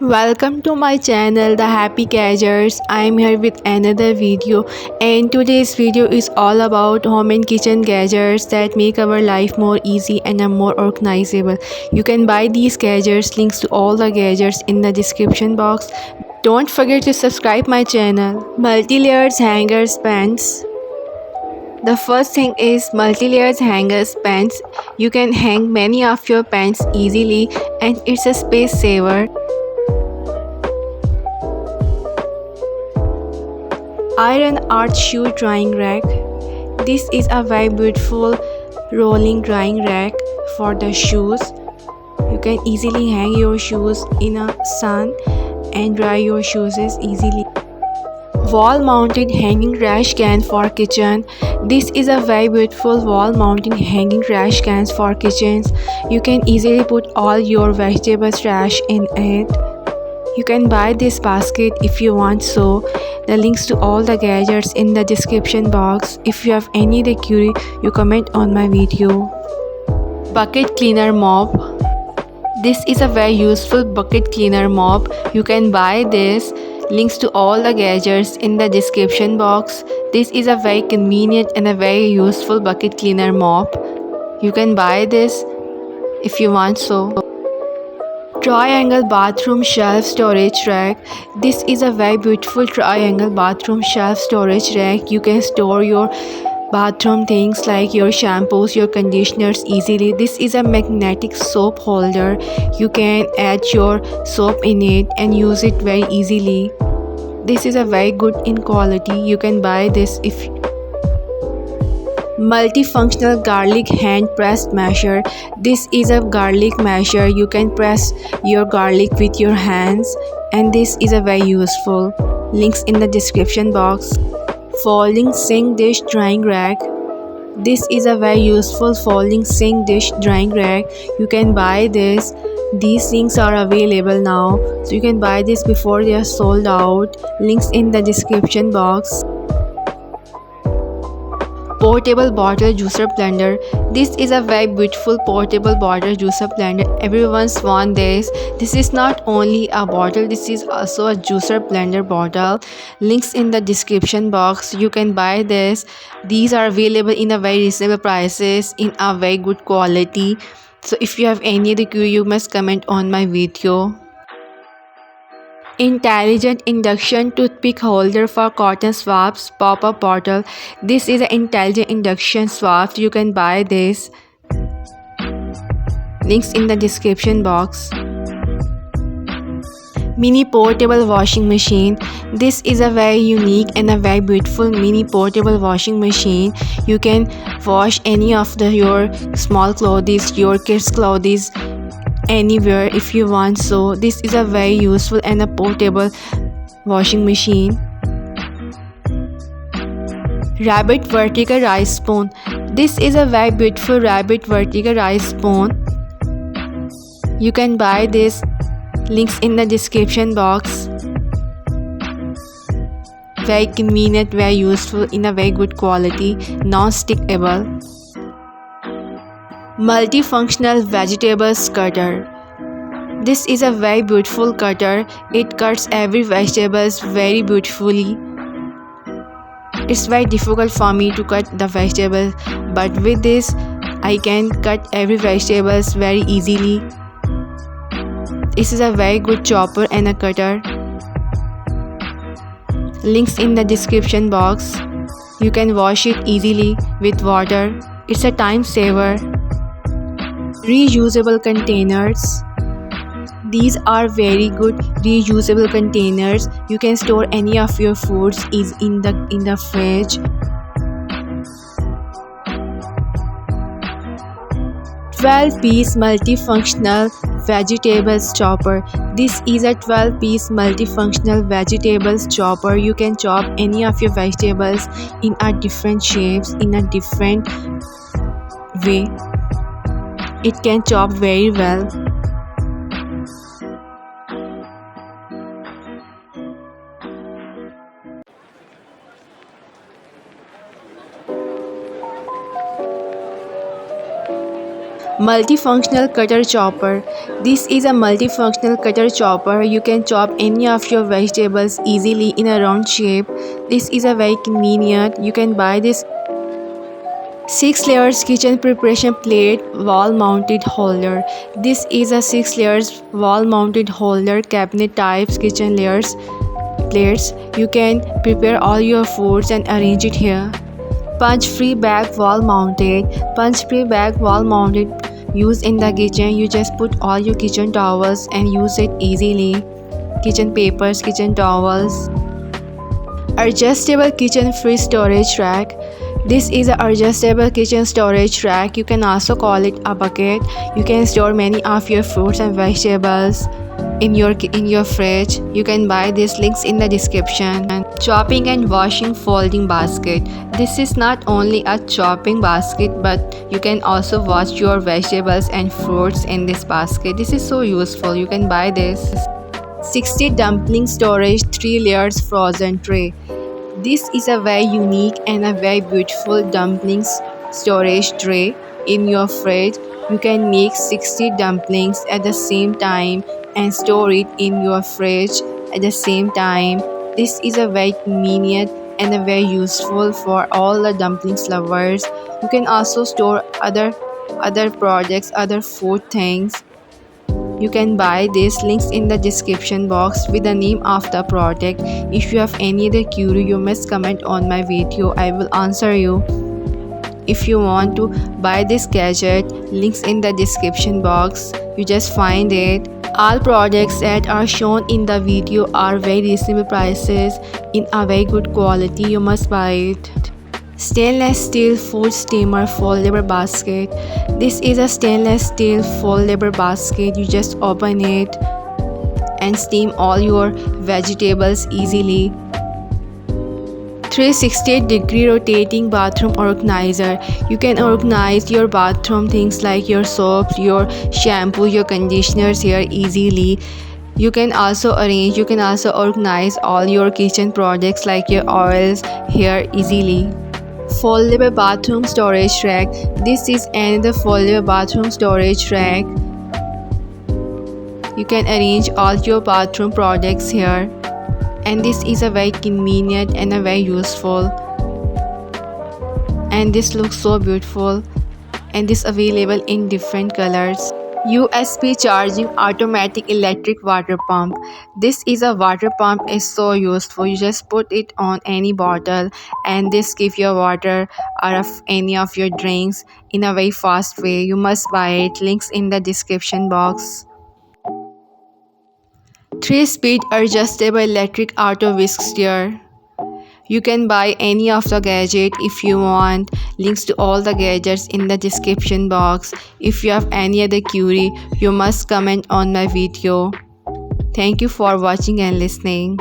Welcome to my channel The Happy Gadgets. I am here with another video, and today's video is all about home and kitchen gadgets that make our life more easy and are more organizable. You can buy these gadgets, links to all the gadgets in the description box. Don't forget to subscribe my channel. Multi-layers hangers pants. The first thing is multi-layers hangers pants. You can hang many of your pants easily and it's a space saver. Iron art shoe drying rack. This is a very beautiful rolling drying rack for the shoes. You can easily hang your shoes in a sun and dry your shoes easily. Wall mounted hanging trash can for kitchen. This is a very beautiful wall mounted hanging trash cans for kitchens. You can easily put all your vegetable trash in it. You can buy this basket if you want so. The links to all the gadgets in the description box. If you have any query, you comment on my video. Bucket cleaner mop. This is a very useful bucket cleaner mop. You can buy this. Links to all the gadgets in the description box. This is a very convenient and a very useful bucket cleaner mop. You can buy this if you want so. Triangle bathroom shelf storage rack. This is a very beautiful triangle bathroom shelf storage rack. You can store your bathroom things like your shampoos, your conditioners easily. This is a magnetic soap holder. You can add your soap in it and use it very easily. This is a very good in quality. You can buy this if multifunctional garlic hand pressed masher. This is a garlic masher. You can press your garlic with your hands and this is a very useful. Links in the description box. Folding sink dish drying rack. This is a very useful folding sink dish drying rack. You can buy this. These things are available now, so you can buy this before they are sold out. Links in the description box. Portable bottle juicer blender. This is a very beautiful portable bottle juicer blender. Everyone's want this. This is not only a bottle, this is also a juicer blender bottle. Links in the description box. You can buy this. These are available in a very reasonable prices in a very good quality. So if you have any query, you must comment on my video. Intelligent induction toothpick holder for cotton swabs pop-up bottle. This is an intelligent induction swab. You can buy this. Links in the description box. Mini portable washing machine. This is a very unique and a very beautiful mini portable washing machine. You can wash any of your small clothes, your kids clothes anywhere if you want so. This is a very useful and a portable washing machine. Rabbit vertical rice spoon. This is a very beautiful rabbit vertical rice spoon. You can buy this. Links in the description box. Very convenient, very useful, in a very good quality, non-stickable. Multifunctional vegetables cutter. This is a very beautiful cutter. It cuts every vegetables very beautifully. It's very difficult for me to cut the vegetables, but with this I can cut every vegetables very easily. This is a very good chopper and a cutter. Links in the description box. You can wash it easily with water. It's a time saver. Reusable containers. These are very good reusable containers. You can store any of your foods in the fridge. 12-piece multifunctional vegetables chopper. This is a 12-piece multifunctional vegetables chopper. You can chop any of your vegetables in a different shapes, in a different way. It can chop very well. Multifunctional cutter chopper. This is a multifunctional cutter chopper. You can chop any of your vegetables easily in a round shape. This is a very convenient. You can buy this 6 layers kitchen preparation plate wall mounted holder. This is a 6 layers wall mounted holder cabinet types kitchen layers plates. You can prepare all your foods and arrange it here. Punch free bag wall mounted. Punch free bag wall mounted. Use in the kitchen. You just put all your kitchen towels and use it easily. Kitchen papers, kitchen towels. Adjustable kitchen free storage rack. This is an adjustable kitchen storage rack. You can also call it a bucket. You can store many of your fruits and vegetables in your fridge. You can buy these links in the description. Chopping and washing folding basket. This is not only a chopping basket, but you can also wash your vegetables and fruits in this basket. This is so useful. You can buy this. 60 dumpling storage 3 layers frozen tray. This is a very unique and a very beautiful dumplings storage tray in your fridge. You can make 60 dumplings at the same time and store it in your fridge at the same time. This is a very convenient and a very useful for all the dumplings lovers. You can also store other products, other food things. You can buy these links in the description box with the name of the product. If you have any other query, you must comment on my video. I will answer you. If you want to buy this gadget, links in the description box. You just find it. All products that are shown in the video are very reasonable prices in a very good quality. You must buy it. Stainless steel food steamer foldable basket. This is a stainless steel foldable basket. You just open it and steam all your vegetables easily. 360-degree rotating bathroom organizer. You can organize your bathroom things like your soaps, your shampoo, your conditioners here easily. You can also organize all your kitchen products like your oils here easily. Foldable bathroom storage rack. This is another foldable bathroom storage rack. You can arrange all your bathroom products here, and this is a very convenient and a very useful, and this looks so beautiful, and this available in different colors. USB charging automatic electric water pump. This is a water pump is so useful. You just put it on any bottle and this give your water out of any of your drinks in a very fast way. You must buy it. Links in the description box. 3-speed adjustable electric auto whisk stir. You can buy any of the gadget if you want. Links to all the gadgets in the description box. If you have any other query, you must comment on my video. Thank you for watching and listening.